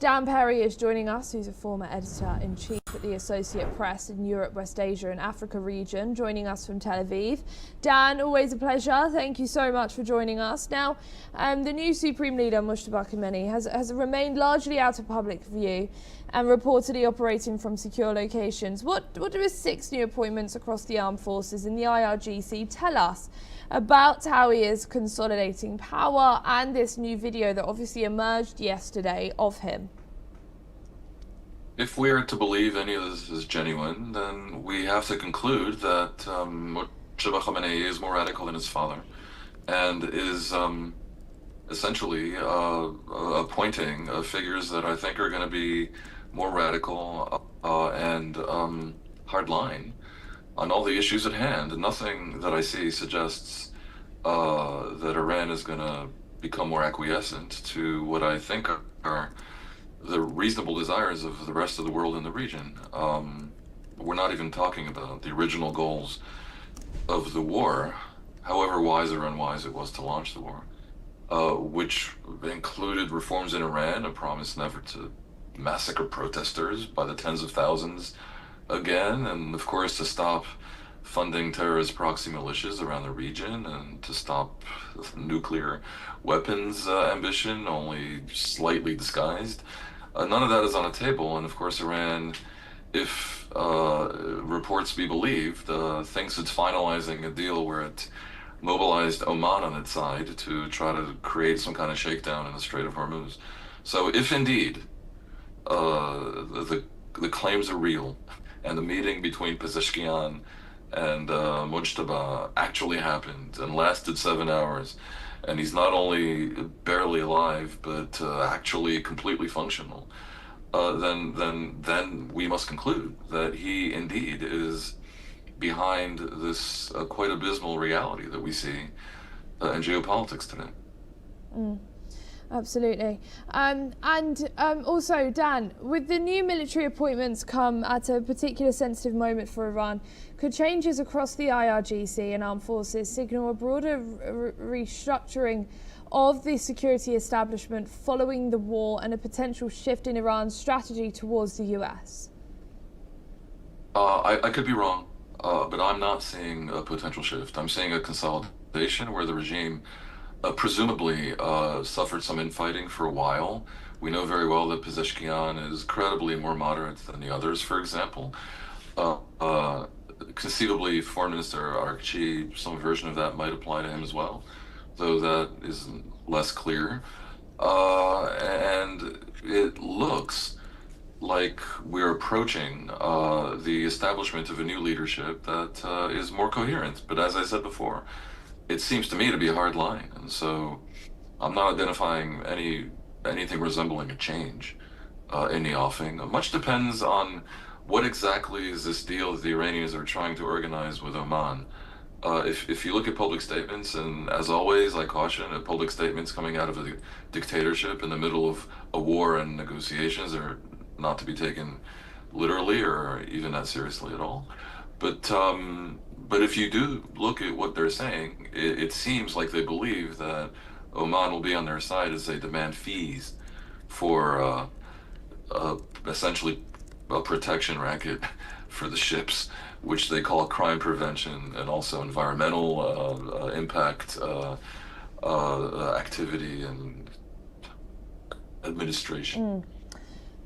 Dan Perry is joining us, who's a former editor-in-chief at the Associate Press in Europe, West Asia and Africa region, joining us from Tel Aviv. Dan, always a pleasure. Thank you so much for joining us. Now, the new Supreme Leader, Mujtaba Khamenei, has remained largely out of public view and reportedly operating from secure locations. What do his 6 new appointments across the armed forces in the IRGC tell us about how he is consolidating power and this new video that obviously emerged yesterday of him? If we are to believe any of this is genuine, then we have to conclude that Mujtaba Khamenei is more radical than his father and is essentially appointing figures that I think are going to be more radical and hardline on all the issues at hand. Nothing that I see suggests that Iran is going to become more acquiescent to what I think are the reasonable desires of the rest of the world in the region. We're not even talking about the original goals of the war, however wise or unwise it was to launch the war, which included reforms in Iran, a promise never to massacre protesters by the tens of thousands again, and of course to stop funding terrorist proxy militias around the region and to stop nuclear weapons ambition, only slightly disguised. None of that is on the table, and of course Iran, if reports be believed, thinks it's finalizing a deal where it mobilized Oman on its side to try to create some kind of shakedown in the Strait of Hormuz. So if indeed the claims are real, and the meeting between Pezeshkian and Mujtaba actually happened and lasted 7 hours, and he's not only barely alive but actually completely functional, then we must conclude that he indeed is behind this quite abysmal reality that we see in geopolitics today. Absolutely. Also, Dan, with the new military appointments come at a particular sensitive moment for Iran, could changes across the IRGC and armed forces signal a broader restructuring of the security establishment following the war and a potential shift in Iran's strategy towards the US? I could be wrong, but I'm not seeing a potential shift. I'm seeing a consolidation where the regime presumably suffered some infighting for a while. We know very well that Pezeshkian is credibly more moderate than the others, for example. Conceivably, Foreign Minister Araghchi, some version of that might apply to him as well, though that is less clear. And it looks like we're approaching the establishment of a new leadership that is more coherent. But as I said before, it seems to me to be a hard line, and so I'm not identifying anything resembling a change in the offing. Much depends on what exactly is this deal that the Iranians are trying to organize with Oman. If you look at public statements, and as always, I caution that public statements coming out of a dictatorship in the middle of a war and negotiations are not to be taken literally or even that seriously at all. But if you do look at what they're saying, it seems like they believe that Oman will be on their side as they demand fees for essentially a protection racket for the ships, which they call crime prevention and also environmental impact activity and administration.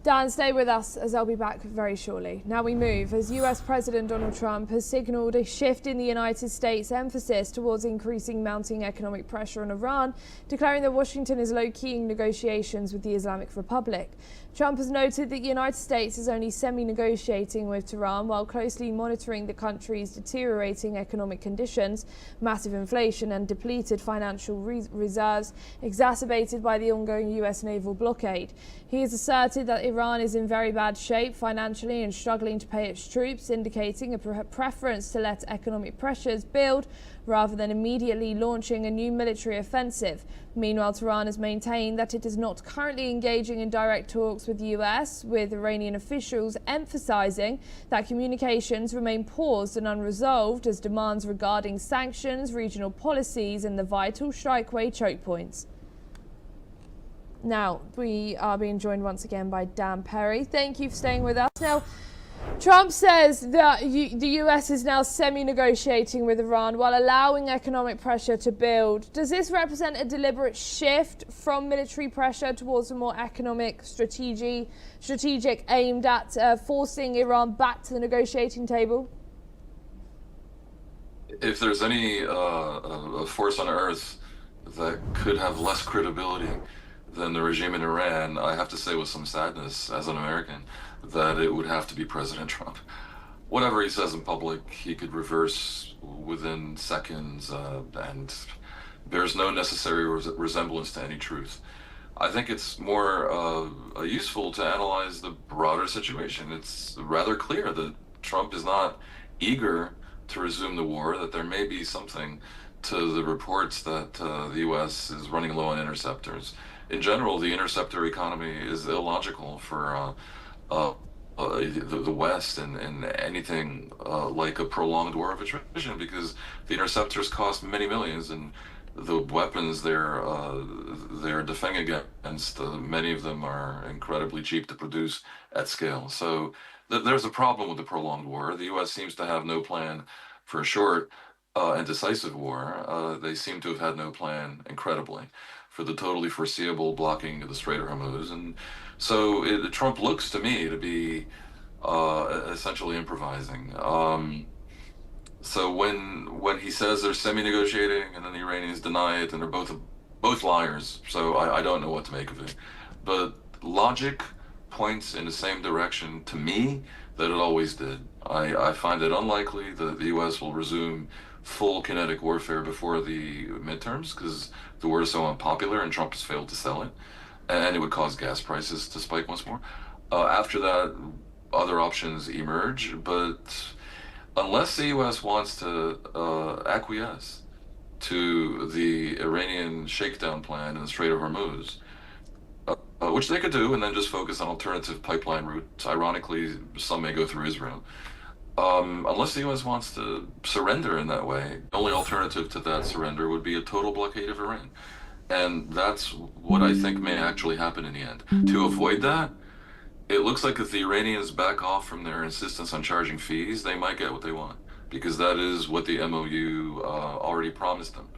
Dan, stay with us as I'll be back very shortly. Now we move as US President Donald Trump has signalled a shift in the United States' emphasis towards increasing mounting economic pressure on Iran, declaring that Washington is low-keying negotiations with the Islamic Republic. Trump has noted that the United States is only semi-negotiating with Tehran while closely monitoring the country's deteriorating economic conditions, massive inflation and depleted financial reserves exacerbated by the ongoing US naval blockade. He has asserted that Iran is in very bad shape financially and struggling to pay its troops, indicating a preference to let economic pressures build rather than immediately launching a new military offensive. Meanwhile, Tehran has maintained that it is not currently engaging in direct talks with the US, with Iranian officials emphasizing that communications remain paused and unresolved as demands regarding sanctions, regional policies and the vital strikeway choke points. Now, we are being joined once again by Dan Perry. Thank you for staying with us. Now, Trump says that the US is now semi-negotiating with Iran while allowing economic pressure to build. Does this represent a deliberate shift from military pressure towards a more economic strategic aimed at forcing Iran back to the negotiating table? If there's any force on earth that could have less credibility than the regime in Iran, I have to say with some sadness as an American that it would have to be President Trump. Whatever he says in public, he could reverse within seconds and bears no necessary resemblance to any truth. I think it's more useful to analyze the broader situation. It's rather clear that Trump is not eager to resume the war, that there may be something to the reports that the U.S. is running low on interceptors. In general, the interceptor economy is illogical for the West and anything like a prolonged war of attrition, because the interceptors cost many millions, and the weapons they're defending against, many of them are incredibly cheap to produce at scale. So there's a problem with the prolonged war. The U.S. seems to have no plan for a short and decisive war. They seem to have had no plan, incredibly, for the totally foreseeable blocking of the Strait of Hormuz. And so Trump looks to me to be essentially improvising. So when he says they're semi-negotiating and then the Iranians deny it, and they're both liars, so I don't know what to make of it. But logic points in the same direction to me that it always did. I find it unlikely that the U.S. will resume full kinetic warfare before the midterms, because the war is so unpopular and Trump has failed to sell it, and it would cause gas prices to spike once more. After that, other options emerge, but unless the U.S. wants to acquiesce to the Iranian shakedown plan in the Strait of Hormuz, which they could do, and then just focus on alternative pipeline routes. Ironically, some may go through Israel. Unless the U.S. wants to surrender in that way, the only alternative to that surrender would be a total blockade of Iran. And that's what I think may actually happen in the end. To avoid that, it looks like if the Iranians back off from their insistence on charging fees, they might get what they want, because that is what the MOU already promised them.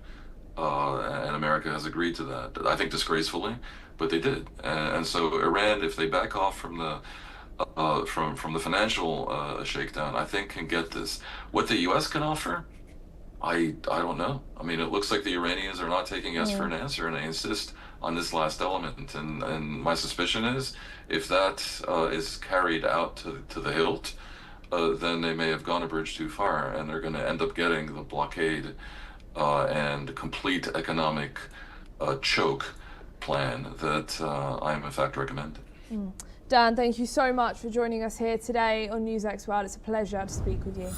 And America has agreed to that. I think disgracefully, but they did. And so Iran, if they back off from the financial shakedown, I think can get this. What the U.S. can offer, I don't know. I mean, it looks like the Iranians are not taking yes for an answer, and they insist on this last element. And my suspicion is, if that is carried out to the hilt, then they may have gone a bridge too far, and they're going to end up getting the blockade and complete economic choke plan that I am in fact recommending. Dan, thank you so much for joining us here today on NewsX World. It's a pleasure to speak with you.